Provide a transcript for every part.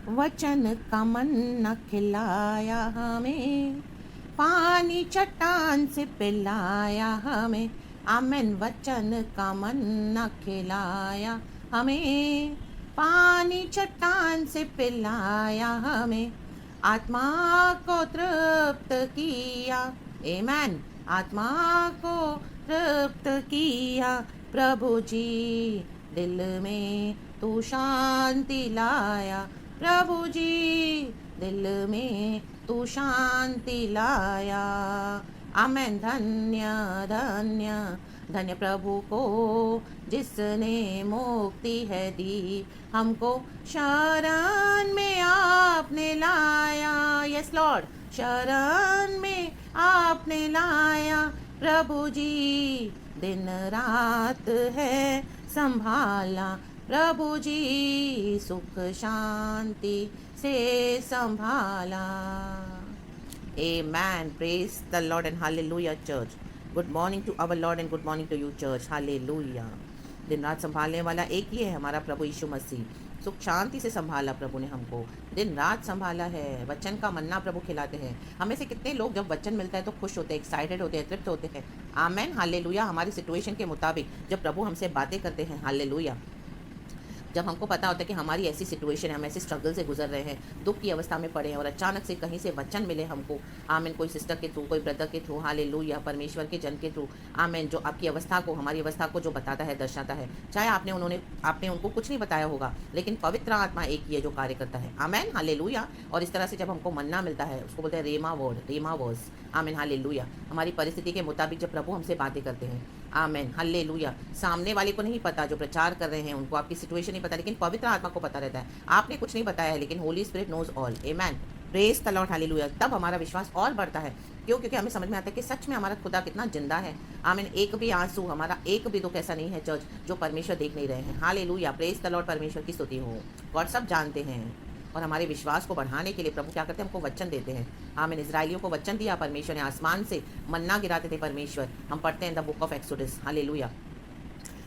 वचन का मन्ना खिलाया हमें, पानी चट्टान से पिलाया हमें। आमेन। वचन का मन्ना खिलाया हमें, पानी चट्टान से पिलाया हमें। आत्मा को तृप्त किया, आमेन। आत्मा को तृप्त किया प्रभु जी, दिल में तू शांति लाया प्रभु जी, दिल में तू शांति लाया। आमेन। धन्य धन्य धन्य प्रभु को, जिसने मुक्ति है दी हमको, शरण में आपने लाया। यस लॉर्ड, शरण में आपने लाया प्रभु जी, दिन रात है संभाला प्रभु जी, सुख शांति से संभाला। Amen. Praise the Lord and hallelujah church. Good morning to our Lord and good morning to you church. Hallelujah. दिन रात संभालने वाला एक ही है, हमारा प्रभु यीशु मसीह। सुख शांति से संभाला प्रभु ने हमको, दिन रात संभाला है। वचन का मन्ना प्रभु खिलाते हैं। हमें से कितने लोग जब वचन मिलता है तो खुश होते हैं, एक्साइटेड होते हैं, तृप्त होते हैं। आमेन। हालेलुया। हमारी सिचुएशन के मुताबिक जब प्रभु हमसे बातें करते हैं, हालेलुया, जब हमको पता होता है कि हमारी ऐसी सिचुएशन है, हम ऐसे स्ट्रगल से गुजर रहे हैं, दुख की अवस्था में पड़े हैं, और अचानक से कहीं से वचन मिले हमको, आमेन, कोई सिस्टर के थ्रू, कोई ब्रदर के थ्रू, हालेलुया, परमेश्वर के जन के थ्रू, आमेन, जो आपकी अवस्था को, हमारी अवस्था को जो बताता है, दर्शाता है। चाहे आपने उनको कुछ नहीं बताया होगा, लेकिन पवित्र आत्मा एक ही है जो कार्य करता है। आमेन। हालेलुया। और इस तरह से जब हमको मन्ना मिलता है, उसको बोलते हैं रेमा वर्ड, रेमा वर्ड्स। आमेन। हालेलुया। हमारी परिस्थिति के मुताबिक जब प्रभु हमसे बातें करते हैं, आमेन, हालेलुया। सामने वाले को नहीं पता, जो प्रचार कर रहे हैं उनको आपकी सिचुएशन नहीं पता, लेकिन पवित्र आत्मा को पता रहता है। आपने कुछ नहीं बताया है, लेकिन holy spirit knows all. Amen. Praise the lord. Hallelujah. तब हमारा विश्वास और बढ़ता है। क्यों? क्योंकि हमें समझ में आता है कि सच में हमारा खुदा कितना जिंदा है। आमीन। एक भी आंसू, हमारा एक भी दुख ऐसा नहीं है चर्च जो परमेश्वर देख नहीं रहे हैं। हालेलुया। Praise the Lord. परमेश्वर की स्तुति हो। गॉड सब जानते हैं, और हमारे विश्वास को बढ़ाने के लिए प्रभु क्या करते हैं? हमको वचन देते हैं। आमीन। इजराइलियों को वचन दिया परमेश्वर ने, आसमान से मन्ना गिराते थे परमेश्वर। हम पढ़ते हैं the book of exodus. Hallelujah.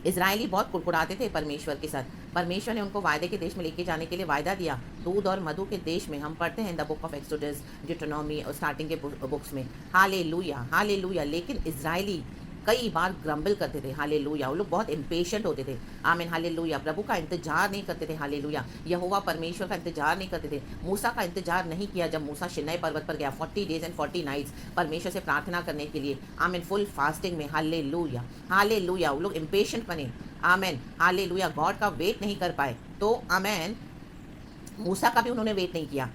Israeli बहुत कुड़कुड़ाते थे परमेश्वर के साथ। परमेश्वर ने उनको वायदे के देश में लेके जाने के लिए वायदा दिया, दूध और मधु के देश में। हम पढ़ते हैं द बुक ऑफ एक्सोडस, डिट्रोनॉमी और स्टार्टिंग के बुक्स में। Hallelujah, hallelujah. लेकिन इजरायली कई बार ग्रम्बल करते थे। हालेलुया। वो लोग बहुत इम्पेशेंट होते थे। आमीन। हालेलुया। प्रभु का इंतजार नहीं करते थे। हालेलुया। यहोवा परमेश्वर का इंतजार नहीं करते थे। मूसा का इंतजार नहीं किया जब मूसा सिनै पर्वत पर गया 40 डेज एंड 40 नाइट्स परमेश्वर से प्रार्थना करने के लिए। आमीन। फुल फास्टिंग में। Hallelujah, hallelujah. वो लोग इम्पेशेंट बने। आमीन। हालेलुया। गॉड का वेट नहीं कर पाए, तो आमीन, मूसा का भी उन्होंने वेट नहीं किया।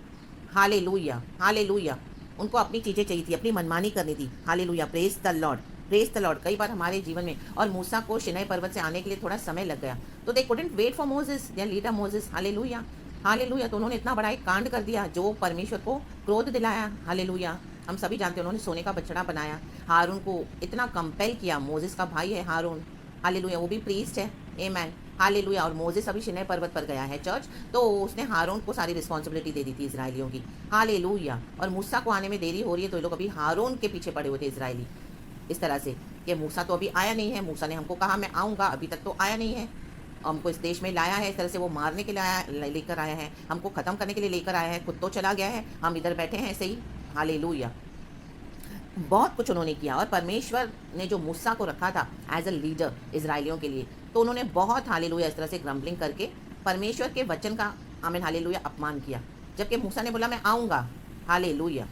Hallelujah, hallelujah. उनको अपनी चीज़ें चाहिए थी, अपनी मनमानी करनी थी। Hallelujah. Praise the Lord, praise the Lord. कई बार हमारे जीवन में, और मूसा को सिनै पर्वत से आने के लिए थोड़ा समय लग गया, तो they couldn't wait for Moses, they leader Moses. Hallelujah, hallelujah. तो उन्होंने इतना बड़ा एक कांड कर दिया जो परमेश्वर को क्रोध दिलाया। हालेलुया। हम सभी जानते हैं, उन्होंने सोने का बछड़ा बनाया, हारून को इतना कंपेल किया। मोसेस का भाई है हारून, हालेलुया, वो भी प्रीस्ट है। आमीन। हालेलुया। और मोसेस अभी सिनै पर्वत पर गया है चर्च, तो उसने हारून को सारी रिस्पॉन्सिबिलिटी दे दी थी इजरायलियों की। हालेलुया। और मूसा को आने में देरी हो रही है, तो ये लोग अभी हारून के पीछे पड़े हुए थे इजरायली, इस तरह से कि मूसा तो अभी आया नहीं है। मूसा ने हमको कहा मैं आऊँगा, अभी तक तो आया नहीं है। हमको इस देश में लाया है, इस तरह से वो मारने के लिए लेकर आया है, हमको ख़त्म करने के लिए लेकर आया है, खुद तो चला गया है, हम इधर बैठे हैं ऐसे ही। हालेलुया। बहुत कुछ उन्होंने किया, और परमेश्वर ने जो मूसा को रखा था एज अ लीडर इजरायलियों के लिए, तो उन्होंने बहुत, हालेलुया, इस तरह से ग्रम्बलिंग करके परमेश्वर के वचन का, आमीन, हालेलुया, अपमान किया। जबकि मूसा ने बोला मैं आऊँगा। हालेलुया।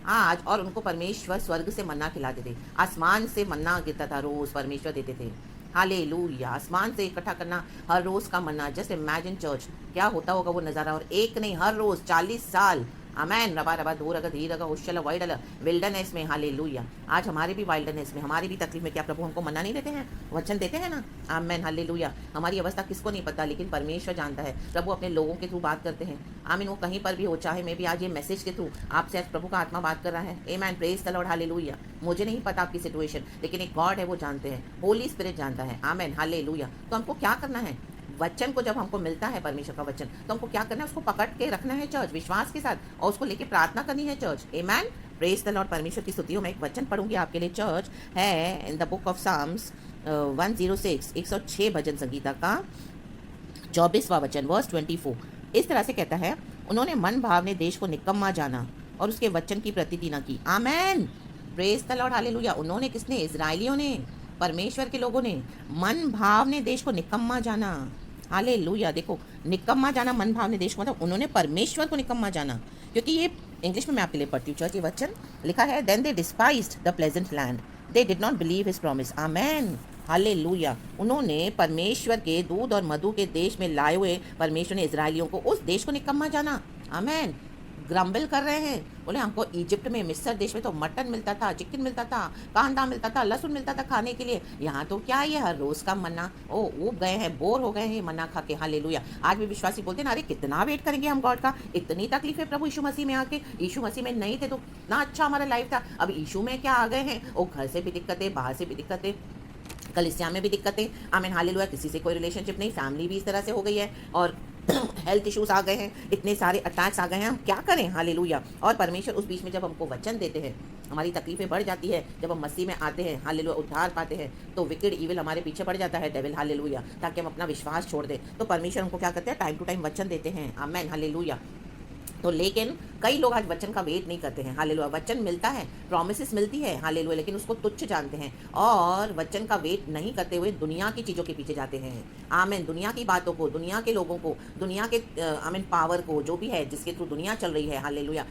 आज और उनको परमेश्वर स्वर्ग से मन्ना खिलाते थे, आसमान से मन्ना गिरता था, रोज परमेश्वर देते थे। हालेलुया। आसमान से इकट्ठा करना हर रोज का मन्ना। जस्ट इमेजिन चर्च, क्या होता होगा वो नज़ारा। और एक नहीं, हर रोज 40 साल। अमैन। रबा रबा धूर अगर धीर अगर उशल वाइडल विल्डरनेस में। हालेलुया। आज हमारे भी वाइल्डरनेस में, हमारी भी तकलीफ में, क्या प्रभु हमको मन्ना नहीं देते हैं? वचन देते हैं ना। आमीन। हालेलुया। हमारी अवस्था किसको नहीं पता, लेकिन परमेश्वर जानता है। प्रभु अपने लोगों के थ्रू बात करते हैं। आमीन। वो कहीं पर भी हो, चाहे मैं भी आज ये मैसेज के थ्रू आपसे आज प्रभु का आत्मा बात कर रहा है। आमीन। Praise the lord. हालेलुया। मुझे नहीं पता आपकी सिचुएशन, लेकिन एक गॉड है, वो जानते हैं, होली स्पिरिट जानता है। आमीन। हालेलुया। तो हमको क्या करना है? वचन को जब हमको मिलता है, परमेश्वर का वचन, तो हमको क्या करना है? उसको पकड़ के रखना है चर्च, विश्वास के साथ, और उसको लेके प्रार्थना करनी है चर्च। आमीन। Praise the Lord. परमेश्वर की स्तुतियों में एक वचन पढ़ूंगी आपके लिए चर्च, है in the book of Psalms 106, 106 भजन संगीता का 24वां वचन, वर्स 24। इस तरह से कहता है, उन्होंने मन भाव ने देश को निकम्मा जाना और उसके वचन की प्रतिति न की। आमेन, प्रेज द लॉर्ड, हालेलुया। उन्होंने, किसने? इजराइलियों ने, परमेश्वर के लोगों ने मन भाव ने देश को निकम्मा जाना। हालेलुया। देखो, निकम्मा जाना, मन भाव ने देश को, मतलब उन्होंने परमेश्वर को निकम्मा जाना। क्योंकि ये इंग्लिश में मैं आपके लिए पढ़ती हूँ चर्च, ये वचन लिखा है, then they despised the pleasant land, they did not believe his promise. Amen, hallelujah. उन्होंने परमेश्वर के दूध और मधु के देश में लाए हुए परमेश्वर ने इजराइलियों को, उस देश को निकम्मा जाना। आमेन। ग्रम्बल कर रहे हैं, बोले हमको इजिप्ट में, मिस्र देश में तो मटन मिलता था, चिकन मिलता था, कांदा मिलता था, लहसुन मिलता था खाने के लिए, यहाँ तो क्या है हर रोज का मन्ना। ओ ऊब गए हैं, बोर हो गए हैं मन्ना खा के। हालेलुया। आज भी विश्वासी बोलते हैं ना, अरे कितना वेट करेंगे हम गॉड का, इतनी तकलीफ है प्रभु यीशु मसीह में आके। यीशु मसीह में नहीं थे तो इतना अच्छा हमारा लाइफ था, अब यीशु में क्या आ गए हैं, वो घर से भी दिक्कतें, बाहर से भी दिक्कतें, कलीसिया में भी दिक्कतें। आमीन, हालेलुया। किसी से कोई रिलेशनशिप नहीं, फैमिली भी इस तरह से हो गई है, और हेल्थ इश्यूज आ गए हैं, इतने सारे अटैक्स आ गए हैं, हम क्या करें। हालेलुया। और परमेश्वर उस बीच में जब हमको वचन देते हैं, हमारी तकलीफें बढ़ जाती है, जब हम मसीह में आते हैं, हालेलुया, उद्धार पाते हैं, तो विकेड ईविल हमारे पीछे पड़ जाता है, डेविल, हालेलुया, ताकि हम अपना विश्वास छोड़ दें। तो परमेश्वर हमको क्या करते हैं, टाइम टू टाइम वचन देते हैं। आमेन, हालेलुया। तो लेकिन कई लोग आज वचन का वेट नहीं करते हैं। हालेलुया। वचन मिलता है, प्रॉमिसेस मिलती है, हालेलुया, लेकिन उसको तुच्छ जानते हैं और वचन का वेट नहीं करते हुए दुनिया की चीज़ों के पीछे जाते हैं। आमीन। दुनिया की बातों को, दुनिया के लोगों को, दुनिया के आमीन पावर को, जो भी है जिसके थ्रू दुनिया चल रही है, हालेलुया,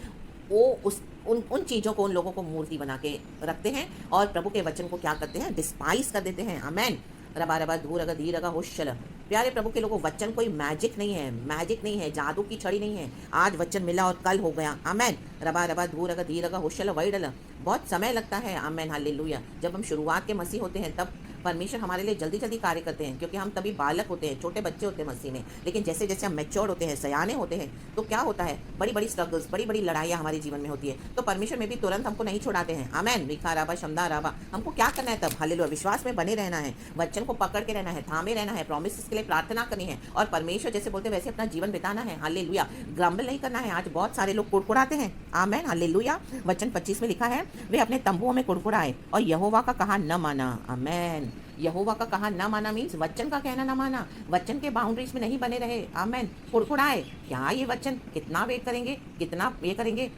वो उन चीज़ों को, उन लोगों को मूर्ति बना के रखते हैं और प्रभु के वचन को क्या करते हैं, डिस्पाइज कर देते हैं। आमीन। रबा रबा धूर अगा धीर अगा होशल। प्यारे प्रभु के लोगों, वचन कोई मैजिक नहीं है, मैजिक नहीं है, जादू की छड़ी नहीं है। आज वचन मिला और कल हो गया। आमेन। रबा रबा धूर अगा धीर अगा होशल वही डल। बहुत समय लगता है। आमेन, हालेलुया। जब हम शुरुआत के मसीह होते हैं तब परमेश्वर हमारे लिए जल्दी जल्दी कार्य करते हैं, क्योंकि हम तभी बालक होते हैं, छोटे बच्चे होते हैं मसीह में। लेकिन जैसे जैसे हम मैच्योर होते हैं, सयाने होते हैं, तो क्या होता है, बड़ी बड़ी स्ट्रगल्स, बड़ी बड़ी लड़ाइयाँ हमारे जीवन में होती है। तो परमेश्वर में भी तुरंत हमको नहीं छुड़ाते हैं। आमेन। विखा राबा शमदा राबा। हमको क्या करना है तब, हालेलुया, विश्वास में बने रहना है, वचन को पकड़ के रहना है, थामे रहना है, प्रॉमिस के लिए प्रार्थना करनी है और परमेश्वर जैसे बोलते वैसे अपना जीवन बिताना है। हालेलुया। ग्रम्बल नहीं करना है। आज बहुत सारे लोग कुड़कुड़ाते हैं। आमेन, हालेलुया। वचन 25 में लिखा है, वे अपने तंबुओं में कुड़कुड़ाए और यहोवा का कहा न माना। आमेन। यहोवा का कहा ना माना मीन्स वचन का कहना ना माना, वचन के बाउंड्रीज में नहीं बने रहे। आमेन। कुड़कुड़ाए, क्या ये वचन, कितना वेट करेंगे, कितना ये करेंगे,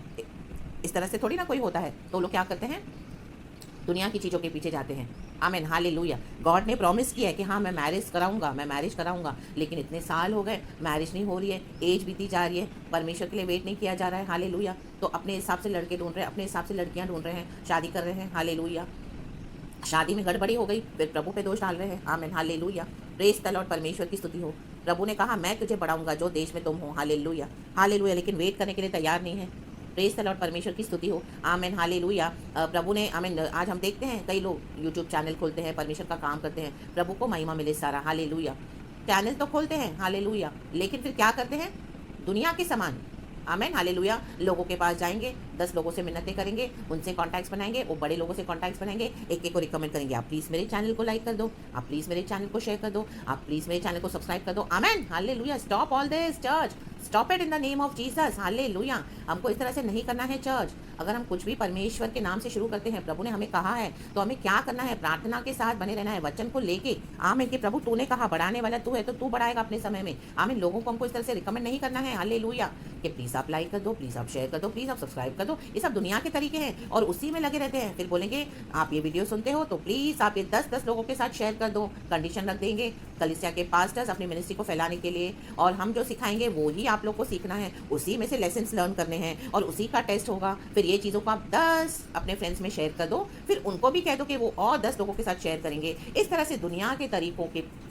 इस तरह से थोड़ी ना कोई होता है। तो लोग क्या करते हैं, दुनिया की चीज़ों के पीछे जाते हैं। आमेन, हालेलुया। गॉड ने प्रॉमिस किया है कि हाँ मैं मैरिज कराऊंगा, मैं मैरिज कराऊंगा, लेकिन इतने साल हो गए, मैरिज नहीं हो रही है, एज बीती जा रही है, परमेश्वर के लिए वेट नहीं किया जा रहा है। हालेलुया। तो अपने हिसाब से लड़के ढूंढ रहे हैं, अपने हिसाब से लड़कियां ढूंढ रहे हैं, शादी कर रहे हैं। हालेलुया। शादी में गड़बड़ी हो गई, फिर प्रभु पे दोष डाल रहे हैं। आमीन, हालेलुया। प्रेज द लॉर्ड, परमेश्वर की स्तुति हो। प्रभु ने कहा मैं तुझे बढ़ाऊंगा जो देश में तुम हो। हालेलुया, हालेलुया, लेकिन वेट करने के लिए तैयार नहीं है। प्रेज द लॉर्ड, परमेश्वर की स्तुति हो। आमीन, हालेलुया। प्रभु ने, आमीन, आज हम देखते हैं कई लोग यूट्यूब चैनल खोलते हैं, परमेश्वर का काम करते हैं, प्रभु को महिमा मिले सारा। हालेलुया। चैनल तो खोलते हैं, हालेलुया, लेकिन फिर क्या करते हैं, दुनिया के समान। आमेन, हालेलुया। लोगों के पास जाएंगे, 10 लोगों से मिन्नतें करेंगे, उनसे कॉन्टैक्ट्स बनाएंगे, वो बड़े लोगों से कॉन्टैक्ट्स बनाएंगे, एक एक को रिकमेंड करेंगे, आप प्लीज़ मेरे चैनल को लाइक कर दो, आप प्लीज़ मेरे चैनल को शेयर कर दो, आप प्लीज़ मेरे चैनल को सब्सक्राइब कर दो। Amen, hallelujah. Stop all this church, stop it in the name of Jesus. Hallelujah. हमको इस तरह से नहीं करना है चर्च। अगर हम कुछ भी परमेश्वर के नाम से शुरू करते हैं, प्रभु ने हमें कहा है, तो हमें क्या करना है, प्रार्थना के साथ बने रहना है, वचन को लेके। आमीन, कि प्रभु तूने कहा बढ़ाने वाला तू है, तो तू बढ़ाएगा अपने समय में। आमीन। लोगों को हमको इस तरह से रिकमेंड नहीं करना है। हालेलुया। कि प्लीज़ आप लाइक कर दो, प्लीज़ आप शेयर कर दो, प्लीज़ आप सब्सक्राइब कर दो। ये सब दुनिया के तरीके हैं और उसी में लगे रहते हैं। फिर बोलेंगे आप ये वीडियो सुनते हो तो प्लीज़ आप ये 10-10 लोगों के साथ शेयर कर दो। कंडीशन रख देंगे कलीसिया के पास्टर्स अपनी मिनिस्ट्री को फैलाने के लिए, और हम जो सिखाएंगे वो ही आप लोग को सीखना है, उसी में से लेसन्स लर्न करने हैं और उसी का टेस्ट होगा। फिर ये चीज़ों को आप 10 अपने फ्रेंड्स में शेयर कर दो, फिर उनको भी कह दो कि वो और 10 लोगों के साथ शेयर करेंगे। इस तरह से दुनिया के तरीकों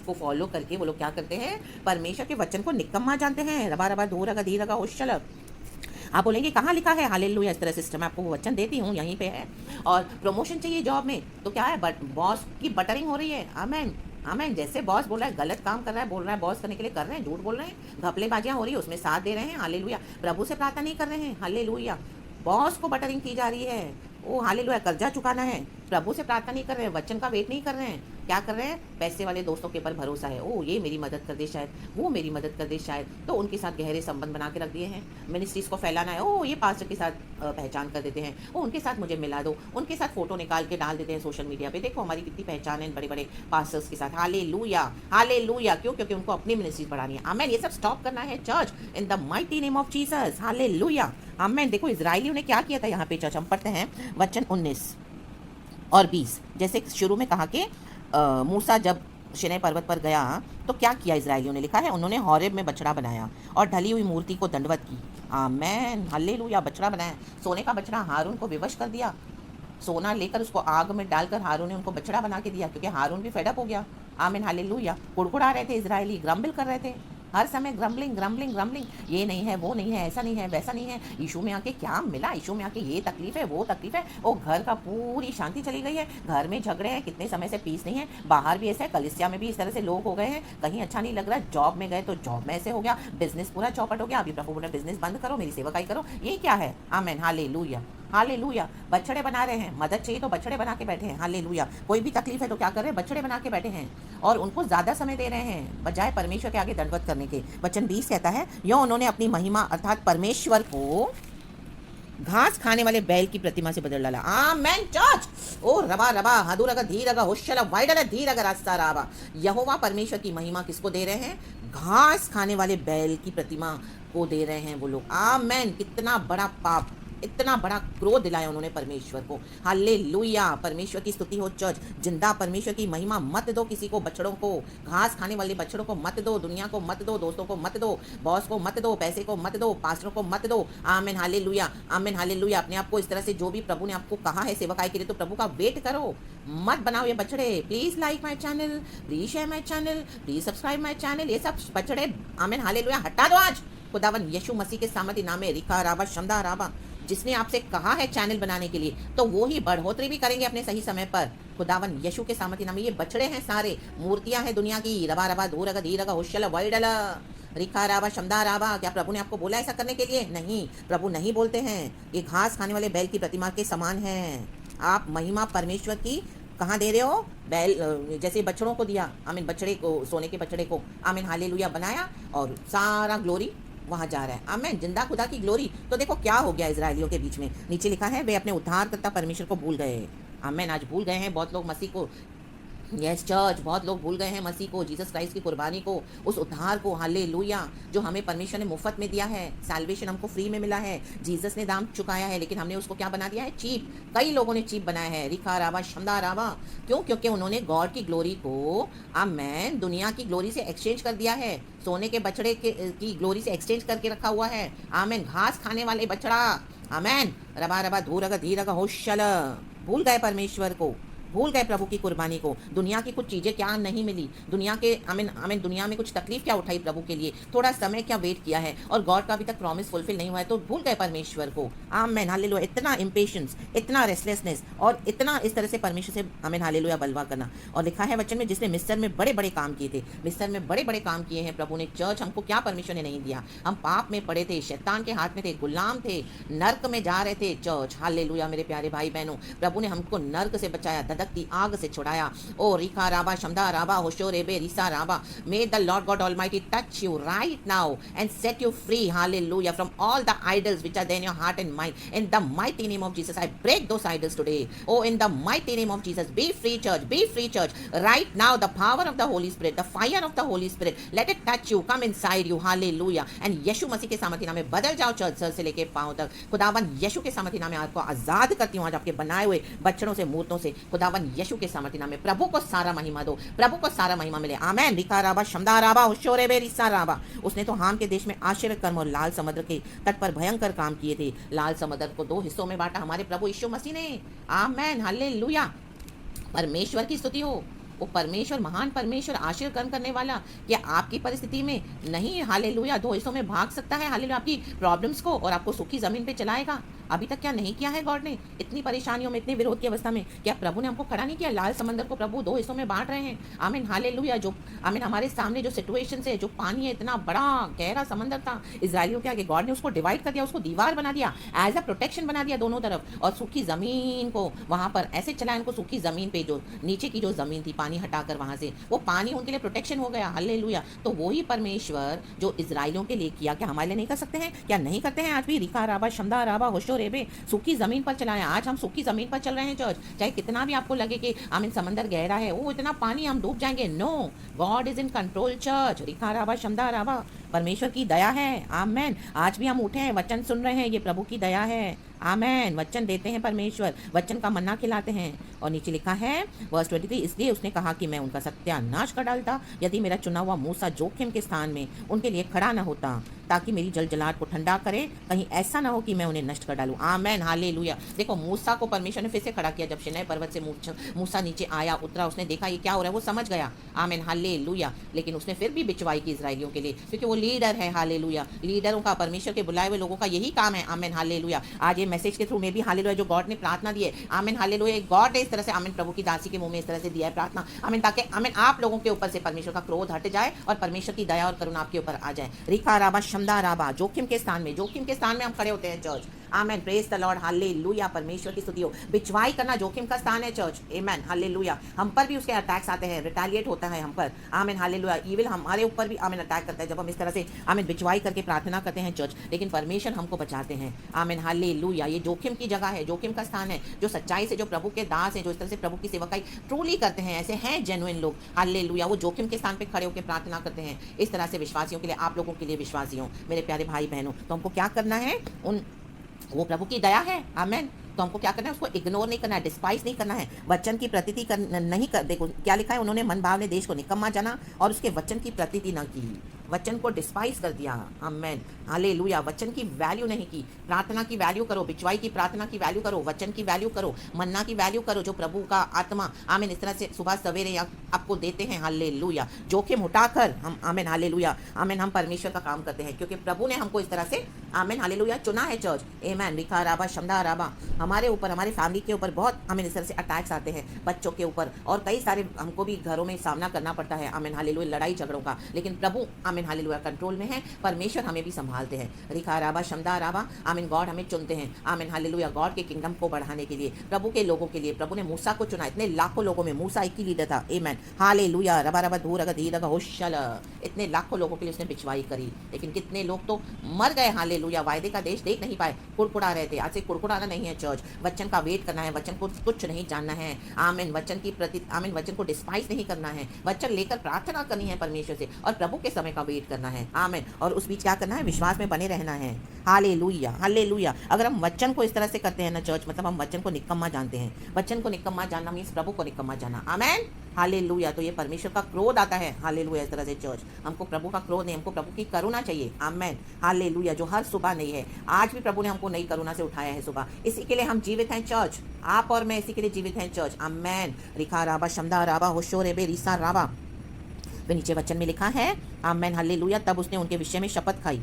को फॉलो करके वो लोग क्या करते हैं, परमेश्वर के वचन को निकम्मा जानते हैं। रबा रबा धूर अगा धीर अगा होशल। आप बोलेंगे कहाँ लिखा है, हालेलुया। इस तरह सिस्टम आपको वो वचन देती हूँ, यहीं पे है। और प्रमोशन चाहिए जॉब में तो क्या है, बॉस की बटरिंग हो रही है। आमेन, आमेन। जैसे बॉस बोल रहा है, गलत काम कर रहा है, बोल रहा है बॉस करने के लिए, कर रहे हैं, झूठ बोल रहे हैं, घपलेबाजियाँ हो रही है, उसमें साथ दे रहे हैं। हालेलुया। प्रभु से प्रार्थना नहीं कर रहे हैं। हालेलुया। बॉस को बटरिंग की जा रही है, ओ हालेलुया, कर्जा चुकाना है, प्रभु से प्रार्थना नहीं कर रहे हैं, वचन का वेट नहीं कर रहे हैं। क्या कर रहे हैं, पैसे वाले दोस्तों के ऊपर भरोसा है, ओ ये मेरी मदद कर दे शायद, वो मेरी मदद कर दे शायद, तो उनके साथ गहरे संबंध बना के रख दिए हैं। मिनिस्ट्रीज को फैलाना है, ओ ये पास्टर के साथ पहचान कर देते हैं, ओ उनके साथ मुझे मिला दो, उनके साथ फोटो निकाल के डाल देते हैं सोशल मीडिया पे, देखो हमारी कितनी पहचान है बड़े बड़े पास्टर्स के साथ। Hallelujah, hallelujah. क्यों? क्योंकि उनको अपनी मिनिस्ट्रीज बढ़ानी है। आमेन। ये सब स्टॉप करना है church, in the mighty name of Jesus. Hallelujah, amen. देखो इजराइलियों ने क्या किया था यहाँ पे चर्च, हम पढ़ते हैं वचन 19 और 20। जैसे शुरू में कहा कि मूसा जब शिनै पर्वत पर गया तो क्या किया इजराइलियों ने, लिखा है उन्होंने होरेब में बछड़ा बनाया और ढली हुई मूर्ति को दंडवत की। आमेन, हालेलुया। बछड़ा बनाया, सोने का बछड़ा हारून को विवश कर दिया, सोना लेकर उसको आग में डालकर हारून ने उनको बछड़ा बना के दिया, क्योंकि हारून भी फेडअप हो गया। आमीन, हालेलुया। कुड़कुड़ा रहे थे इजरायली, ग्रम्बल कर रहे थे हर समय, ग्रम्बलिंग ग्रम्बलिंग ग्रम्बलिंग, ये नहीं है, वो नहीं है, ऐसा नहीं है, वैसा नहीं है, यीशु में आके क्या मिला, यीशु में आके ये तकलीफ है, वो तकलीफ है, वो घर का पूरी शांति चली गई है, घर में झगड़े हैं, कितने समय से पीस नहीं है, बाहर भी ऐसा है, कलिसिया में भी इस तरह से लोग हो गए हैं, कहीं अच्छा नहीं लग रहा, जॉब में गए तो जॉब में ऐसे हो गया, बिजनेस पूरा चौपट हो गया, अभी प्रभु बोले बिजनेस बंद करो, मेरी सेवकाई करो, ये क्या है। आमीन, हालेलुया, हालेलुया। बछड़े बना रहे हैं, मदद चाहिए तो बछड़े बना के बैठे हैं। हालेलुया। कोई भी तकलीफ है तो क्या कर रहे हैं, बछड़े बना के बैठे हैं और उनको ज़्यादा समय दे रहे हैं बजाय परमेश्वर के आगे दंडवत करने के। वचन 20 कहता है, यो उन्होंने अपनी महिमा अर्थात परमेश्वर को घास खाने वाले बैल की प्रतिमा से बदल डाला। आमेन चर्च। ओ रबा रबा हदुरगा धीरगा होशला वाइडला धीरगा रास्ता रावा। यहोवा परमेश्वर की महिमा किसको दे रहे हैं, घास खाने वाले बैल की प्रतिमा को दे रहे हैं वो लोग। आमेन। कितना बड़ा पाप, इतना बड़ा क्रोध दिलाया उन्होंने परमेश्वर को। हालेलुया। परमेश्वर की स्तुति हो चर्च। जिंदा परमेश्वर की महिमा मत दो किसी को, बछड़ों को, घास खाने वाले बछड़ों को मत दो, दुनिया को मत दो, दोस्तों को मत दो, बॉस को मत दो, पैसे को मत दो, पास्टरों को मत दो। आमीन, हालेलुया, आमीन, हालेलुया। अपने आप को इस तरह से, जो भी प्रभु ने आपको कहा है सेवकाई के लिए, तो प्रभु का वेट करो, मत बनाओ ये बछड़े। Please like my channel, please share my channel, please subscribe my channel. ये सब बछड़े, आमीन, हालेलुया, हटा दो आज खुदावन यीशु मसीह के सामर्थी नाम में। रिका राबा शमदा राबा, जिसने आपसे कहा है चैनल बनाने के लिए, तो वो ही बढ़ोतरी भी करेंगे अपने सही समय पर। खुदावन यीशु के सामर्थी नाम में। ये बछड़े हैं सारे, मूर्तियां हैं दुनिया की। रबा रबा धूरगा धीरगा होशला वाइडला रिखा राबा शमदा राबा। क्या प्रभु ने आपको बोला ऐसा करने के लिए? नहीं, प्रभु नहीं बोलते हैं। ये घास खाने वाले बैल की प्रतिमा के समान है। आप महिमा परमेश्वर की कहाँ दे रहे हो? बैल, जैसे बछड़ों को दिया, आमीन, बछड़े को, सोने के बछड़े को, आमीन, हालेलुया, बनाया और सारा ग्लोरी वहां जा रहा है। आमीन, जिंदा खुदा की ग्लोरी। तो देखो क्या हो गया इजरायलियों के बीच में। नीचे लिखा है, वे अपने उद्धारकर्ता परमेश्वर को भूल गए। आमीन, आज भूल गए हैं बहुत लोग मसीह को। यस चर्च, बहुत लोग भूल गए हैं मसीह को, जीसस क्राइस्ट की कुर्बानी को, उस उद्धार को। हालेलुया, जो हमें परमेश्वर ने मुफ्त में दिया है। सैल्वेशन हमको फ्री में मिला है, जीसस ने दाम चुकाया है, लेकिन हमने उसको क्या बना दिया है? चीप। कई लोगों ने चीप बनाया है। रिखा रावा शमदा रावा। क्यों? क्योंकि उन्होंने गॉड की ग्लोरी को, आमेन, दुनिया की ग्लोरी से एक्सचेंज कर दिया है। सोने के बछड़े की ग्लोरी से एक्सचेंज करके रखा हुआ है। आमेन, घास खाने वाले बछड़ा। आमेन, रबा रबा धूरगा धीरगा होशल। भूल गए परमेश्वर को, भूल गए प्रभु की कुर्बानी को। दुनिया की कुछ चीज़ें क्या नहीं मिली, दुनिया के, आमीन आमीन, दुनिया में कुछ तकलीफ क्या उठाई प्रभु के लिए, थोड़ा समय क्या वेट किया है, और गॉड का अभी तक प्रॉमिस फुलफिल नहीं हुआ है, तो भूल गए परमेश्वर को। आमीन, हालेलुया। इतना इम्पेशंस, इतना रेस्टलेसनेस, और इतना इस तरह से परमेश्वर से, आमीन, हालेलुया, बलवा करना। और लिखा है वचन में, जिसने मिस्र में बड़े बड़े काम किए थे। मिस्र में बड़े बड़े काम किए हैं प्रभु ने। चर्च, हमको क्या परमेश्वर ने नहीं दिया? हम पाप में पड़े थे, शैतान के हाथ में थे, गुलाम थे, नर्क में जा रहे थे। चर्च, हालेलुया, मेरे प्यारे भाई बहनों, प्रभु ने हमको नर्क से बचाया, धधकती आग से छुड़ाया। ओ रिका राबा शमदा राबा होशो रेबे रिसा राबा। May the Lord God Almighty touch you right now and set you free, hallelujah, from all the idols which are there in your heart and mind. In the mighty name of Jesus, I break those idols today. Oh, in the mighty name of Jesus, be free church, be free church. Right now, the power of the Holy Spirit, the fire of the Holy Spirit, let it touch you, come inside you, hallelujah. And यीशु मसीह के सामर्थी नाम में बदल जाओ church, sir से लेके पांव तक। खुदावन यीशु के सामर्थी नाम में आपको आजाद करती हूँ आज आपके बनाए हुए बच्चों से, मूर्तों से। खुदावन यीशु के सामर्थी नाम में प्रभु को सारा महिमा दो, प्रभु को सारा महिमा मिले। आमेन। रिका राबा शमदा राबा होशोरे बे रिसा राबा। उसने तो हाम के देश में आश्चर्य कर्म और लाल समुद्र के तट पर भयंकर काम किए थे। लाल समुद्र को 2 हिस्सों में बांटा हमारे प्रभु यीशु मसीह ने। आमेन, हालेलुया। परमेश्वर की स्तुति हो। वो परमेश्वर, महान परमेश्वर, आश्चर्य कर्म करने वाला, क्या आपकी परिस्थिति में नहीं, हालेलुया, 2 हिस्सों में भाग सकता है, हालेलुया, आपकी प्रॉब्लम्स को, और आपको सुखी जमीन पे चलाएगा। अभी तक क्या नहीं किया है गॉड ने? इतनी परेशानियों में, इतने विरोध की अवस्था में क्या प्रभु ने हमको खड़ा नहीं किया? लाल समंदर को प्रभु 2 हिस्सों में बांट रहे हैं। आमीन, हालेलुया। जो आमीन हमारे सामने जो सिचुएशन है, जो पानी है, इतना बड़ा गहरा समंदर था इजरायलियों के आगे, गॉड ने उसको डिवाइड कर दिया, उसको दीवार बना दिया, एज अ प्रोटेक्शन बना दिया दोनों तरफ, और सूखी जमीन को वहां पर ऐसे चलाया उनको, सूखी जमीन पे जो नीचे की जो जमीन थी पानी हटाकर वहां से, वो पानी उनके लिए प्रोटेक्शन हो गया। हालेलुया। तो वही परमेश्वर जो इजराइलियों के लिए किया, क्या हमारे लिए नहीं कर सकते हैं? क्या नहीं करते हैं आज भी? रिका राबा शमदा राबा होशो रेबे, सूखी जमीन पर चलाया। आज हम सूखी जमीन पर चल रहे हैं चर्च। चाहे कितना भी आपको लगे कि आमीन समंदर गहरा है, वो इतना पानी हम डूब जाएंगे, no, God is in control church. रिका राबा शमदा राबा, परमेश्वर की दया है। आमेन। आज भी हम उठे हैं, वचन सुन रहे हैं, ये प्रभु की दया है। आमेन। वचन देते हैं परमेश्वर, वचन का मन्ना खिलाते हैं। और नीचे लिखा है वर्स 23, इसलिए उसने कहा कि मैं उनका सत्यानाश कर डालता यदि मेरा चुना हुआ मूसा जोखिम के स्थान में उनके लिए खड़ा न होता, ताकि मेरी जलजलाहट को ठंडा करे, कहीं ऐसा ना हो कि मैं उन्हें नष्ट कर डालूं। आमेन, हालेलुया। देखो मूसा को परमेश्वर ने फिर से खड़ा किया। जब सिनै पर्वत से मूसा नीचे आया, उतरा, उसने देखा ये क्या हो रहा है, वो समझ गया। आमेन, हालेलुया। लेकिन उसने फिर भी बिचवाई की इजराइलियों के लिए, क्योंकि वो लीडर है। हालेलुया। लीडरों का, परमेश्वर के बुलाए हुए लोगों का यही काम है। आमेन, हालेलुया। आज ये मैसेज के थ्रू में भी हालेलुया, जो गॉड ने प्रार्थना दी है, आमेन, हालेलुया, गॉड ने इस तरह से, आमेन, प्रभु की दासी के मुंह में इस तरह से दिया है प्रार्थना, आमेन, ताकि आमेन आप लोगों के ऊपर से परमेश्वर का क्रोध हट जाए और परमेश्वर की दया और करुणा आपके ऊपर आ जाए। रिका राबा शमदा राबा, जोखिम के स्थान में, जोखिम के स्थान में हम खड़े होते हैं church. Amen, praise the lord, hallelujah. परमेश्वर की स्तुति हो। बिचवाई करना जोखिम का स्थान है चर्च। आमेन, हालेलुया। हम पर भी उसके अटैक्स आते हैं, रिटेलिएट होता है हम पर। आमेन, हालेलुया। ईविल हमारे ऊपर भी आमेन अटैक करता है जब हम इस तरह से आमेन बिचवाई करके प्रार्थना करते हैं चर्च। लेकिन परमेश्वर हमको बचाते हैं। आमेन, हालेलुया। ये जोखिम की जगह है, जोखिम का स्थान है। जो सच्चाई से, जो प्रभु के दास हैं, जो इस तरह से प्रभु की सेवकाई ट्रूली करते हैं, ऐसे हैं जेन्युइन लोग, हालेलुया, वो जोखिम के स्थान पे खड़े होकर प्रार्थना करते हैं। इस तरह से विश्वासियों के लिए, आप लोगों के लिए विश्वासियों, मेरे प्यारे भाई बहनों, तो हमको क्या करना है? वो प्रभु की दया है। आमेन। तो हमको क्या करना है? उसको इग्नोर नहीं करना है, डिस्पाइस नहीं करना है, वचन की प्रतीति नहीं कर। देखो क्या लिखा है, उन्होंने मन भाव ने देश को निकम्मा जाना और उसके वचन की प्रतीति न की, वचन को डिस्पाइस कर दिया। आमेन, हालेलुया। वचन की वैल्यू नहीं की। प्रार्थना की वैल्यू करो, बिचवाई की प्रार्थना की वैल्यू करो, वचन की वैल्यू करो, मन्ना की वैल्यू करो, जो प्रभु का आत्मा आमेन इस तरह से सुबह सवेरे आपको देते हैं। हालेलुया। जोखिम उठाकर हम, आमेन, हालेलुया, आमेन, हम परमेश्वर का काम करते हैं, क्योंकि प्रभु ने हमको इस तरह से, आमेन, हालेलुया, चुना है चर्च। आमेन, रिका राबा शमदा राबा। हमारे ऊपर, हमारे फैमिली के ऊपर बहुत आमेन इस तरह से अटैक्स आते हैं, बच्चों के ऊपर, और कई सारे हमको भी घरों में सामना करना पड़ता है। आमेन, हालेलुया, लड़ाई झगड़ों का। लेकिन प्रभु आमेन, हालेलुया, कंट्रोल में है। परमेश्वर हमें भी संभालते हैं। रिका राबा शमदा राबा। आमीन, गॉड हमें चुनते हैं। आमीन, हालेलुया, गॉड के किंगडम को बढ़ाने के लिए, प्रभु के लोगों के लिए। प्रभु ने मूसा को चुना, इतने लाखों लोगों में मूसा एक ही लीडर था। आमीन, हालेलुया। रबा रबा धूर अगा धीर अगा होशल, इतने लाखों लोगों के लिए उसने बिचवाई करी। लेकिन कितने लोग तो मर गए। हालेलुया। वायदे का देश देख नहीं पाए, कुड़कुड़ा रहे थे। आज से कुड़कुड़ाना नहीं है चर्च, वचन का वेट करना है, वचन को कुछ नहीं जानना है। आमीन, वचन की प्रति, आमीन, वचन को डिस्पाइस नहीं करना है, वचन लेकर प्रार्थना करनी है परमेश्वर से, और प्रभु के समय का वेट करना है। आमीन। और उस बीच क्या करना है? विश्वास में बने रहना है। Hallelujah, hallelujah. अगर हम वचन को इस तरह से करते हैं ना चर्च, मतलब हम वचन को निकम्मा जानते हैं। वचन को निकम्मा जानना मीन्स प्रभु को निकम्मा जाना। आमेन, हालेलुया। तो ये परमेश्वर का क्रोध आता है। हालेलुया। इस तरह से चर्च, हमको प्रभु का क्रोध नहीं, हमको प्रभु की करुणा चाहिए। आमेन, हालेलुया, जो हर सुबह नहीं है। आज भी प्रभु ने हमको नई करुणा से उठाया है सुबह, इसी के लिए हम जीवित हैं चर्च। आप और मैं इसी के लिए जीवित हैं चर्च। आमेन। रिखा राबा शमदा राबा होशो रेबे रीसा राबा। फिर नीचे वचन में लिखा है, आमेन, हालेलुया, तब उसने उनके विषय में शपथ खाई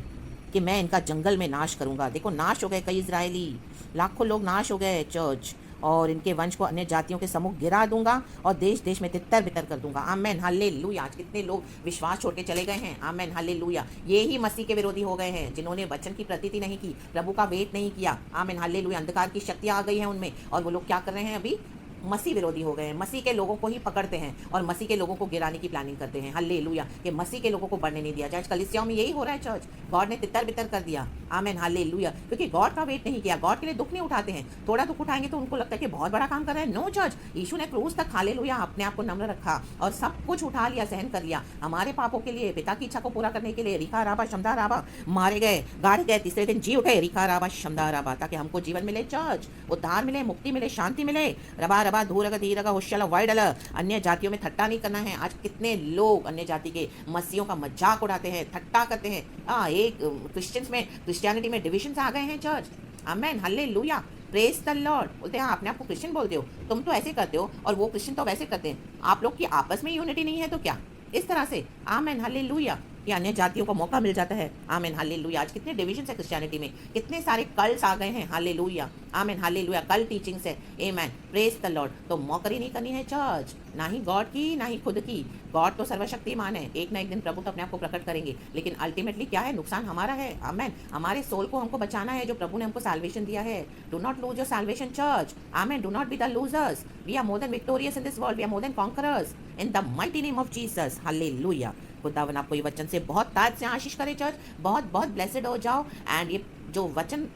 कि मैं इनका जंगल में नाश करूंगा। देखो, नाश हो गए कई इजरायली, लाखों लोग नाश हो गए चर्च, और इनके वंश को अन्य जातियों के सम्मुख गिरा दूंगा और देश देश में तितर बितर कर दूंगा। आमेन, हालेलुया। आज कितने लोग विश्वास छोड़ के चले गए हैं। आमेन, हालेलुया। ये ही मसीह के विरोधी हो गए हैं, जिन्होंने वचन की प्रतीति नहीं की, प्रभु का वेट नहीं किया। आमेन, हालेलुया। अंधकार की शक्तियां आ गई हैं उनमें, और वो लोग क्या कर रहे हैं? अभी मसीह विरोधी हो गए हैं, मसीह के लोगों को ही पकड़ते हैं और मसीह के लोगों को गिराने की प्लानिंग करते हैं। हालेलुया। कि मसीह के लोगों को बढ़ने नहीं दिया जाए। कलीसियाओं में यही हो रहा है चर्च, गॉड ने तितर बितर कर दिया। आमेन, हालेलुया। क्योंकि गॉड का वेट नहीं किया, गॉड के लिए दुख नहीं उठाते हैं। थोड़ा दुख उठाएंगे तो उनको लगता है कि बहुत बड़ा काम कर रहे हैं। नो चर्च, यीशु ने क्रूस तक, हालेलुया, अपने आप को नम्र रखा और सब कुछ उठा लिया, सहन कर लिया हमारे पापों के लिए, पिता की इच्छा को पूरा करने के लिए। रिखा राबा शमदा राबा, मारे गए, गाड़े गए, तीसरे दिन जी उठे। रिखा राबा शमदा राबा, ताकि हमको जीवन मिले चर्च, उद्धार मिले, मुक्ति मिले, शांति मिले। रबा रबा धूर अगा धीर अगा होशल वाइडल। अन्य जातियों में ठट्टा नहीं करना है। आज कितने लोग अन्य जाति के मसीहों का मजाक उड़ाते हैं, ठट्टा करते हैं। एक क्रिश्चियंस में, क्रिश्चियनिटी में डिविजन आ गए हैं church. Amen, hallelujah, praise the Lord. बोलते हैं अपने आप को क्रिश्चियन बोलते हो, तुम तो ऐसे करते हो और वो क्रिश्चियन तो वैसे करते हैं। आप लोग की आपस में यूनिटी नहीं है तो क्या? इस तरह से। आमेन, हालेलुया। कि अन्य जातियों को मौका मिल जाता है। आमीन, हालेलुया। आज कितने डिविजन है क्रिश्चियनिटी में, कितने सारे कल्ट्स आ गए हैं। हालेलुया, आमीन, हालेलुया। कल्ट टीचिंग्स है, आमीन, प्रेज द लॉर्ड। तो मौकरी नहीं करनी है चर्च, ना ही गॉड की ना ही खुद की। गॉड तो सर्वशक्तिमान है, एक ना एक दिन प्रभु तो अपने आप को प्रकट करेंगे, लेकिन अल्टीमेटली क्या है, नुकसान हमारा है। आमीन, हमारे सोल को हमको बचाना है, जो प्रभु ने हमको साल्वेशन दिया है। Do not lose your salvation church. Amen, do not be the losers. We are more than victorious in this world, we are more than conquerors in the mighty name of Jesus. Hallelujah. खुदावन आपको ये वचन से बहुत ताज से आशीष करे church, बहुत बहुत ब्लेसेड हो जाओ। एंड ये जो वचन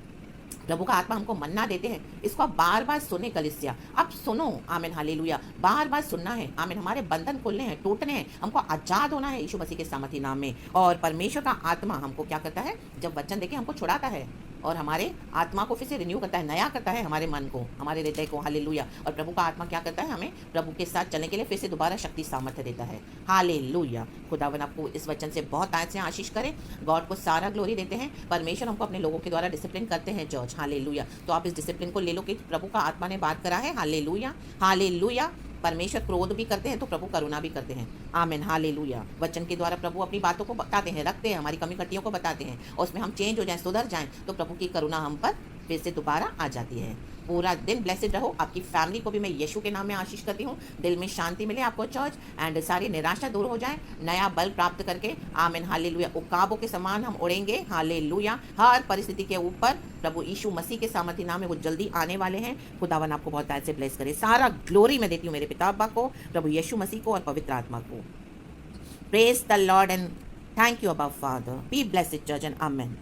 प्रभु का आत्मा हमको मन्ना देते हैं, इसको आप बार बार सुने कलीसिया, आप सुनो। आमीन, हालेलुया। बार बार सुनना है। आमीन, हमारे बंधन खुलने हैं, टूटने हैं, हमको आजाद होना है यीशु मसीह के सामर्थी नाम में। और परमेश्वर का आत्मा हमको क्या करता है, जब वचन देके हमको छुड़ाता है और हमारे आत्मा को फिर से रिन्यू करता है, नया करता है हमारे मन को, हमारे हृदय को। हालेलुया। और प्रभु का आत्मा क्या करता है, हमें प्रभु के साथ चलने के लिए फिर से दोबारा शक्ति सामर्थ्य देता है। हालेलुया। खुदावन आपको इस वचन से बहुत आयत से आशीष करे। गॉड को सारा ग्लोरी देते हैं। परमेश्वर हमको अपने लोगों के द्वारा डिसिप्लिन करते हैं चर्च। हालेलुया। तो आप इस डिसिप्लिन को ले लो कि प्रभु का आत्मा ने बात करा है। Hallelujah, hallelujah. परमेश्वर क्रोध भी करते हैं तो प्रभु करुणा भी करते हैं। आमीन, हालेलुया। वचन के द्वारा प्रभु अपनी बातों को बताते हैं, रखते हैं, हमारी कमी कटियों को बताते हैं, और उसमें हम चेंज हो जाएं, सुधर जाएं, तो प्रभु की करुणा हम पर फिर से दोबारा आ जाती है। पूरा दिन ब्लेसिड रहो। आपकी फैमिली को भी मैं यीशु के नाम में आशीष करती हूँ। दिल में शांति मिले आपको चर्च, एंड सारी निराशा दूर हो जाए, नया बल प्राप्त करके। आमीन, हालेलुया। उकाबों के समान हम उड़ेंगे। हालेलुया। हर परिस्थिति के ऊपर प्रभु यीशु मसीह के सामर्थी नाम में वो जल्दी आने वाले हैं। खुदावन आपको बहुत ऐसे ब्लेस करे। सारा ग्लोरी मैं देती हूँ मेरे पिता अब्बा को, प्रभु यीशु मसीह को और पवित्र आत्मा को। Praise the Lord and thank you above father. Be blessed church and amen.